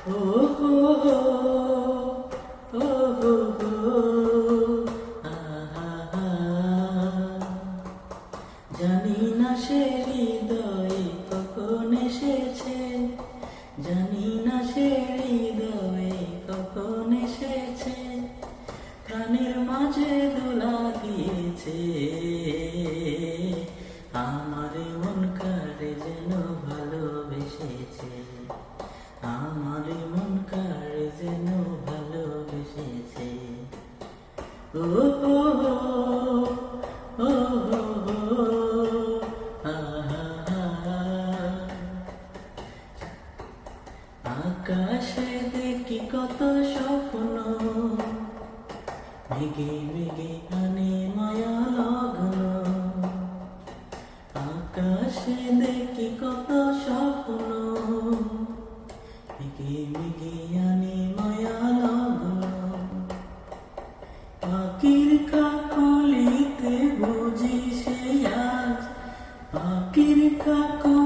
ও হো হো, ও হো হো, আহা হা। জানি না সে হৃদয়ে কখন এসেছে, জানি না সে হৃদয়ে কখন এসেছে, প্রাণের মাঝে দোলা দিয়েছে। আমার মন কারে যেন ভালোবেসেছে, আমার মন কারে যেন ভালোবেসেছে। ও হো হো, ও হো হো, আহা হা। আকাশে দেখি কত স্বপ্ন, মেঘে মেঘে আনে মায়া লগ্ন। আকাশে দেখি কত স্বপ্ন, মেঘে মেঘে আনে মায়া লগ্ন। পাখির কাকলিতে বুঝি সে আজ, পাখির কাকলিতে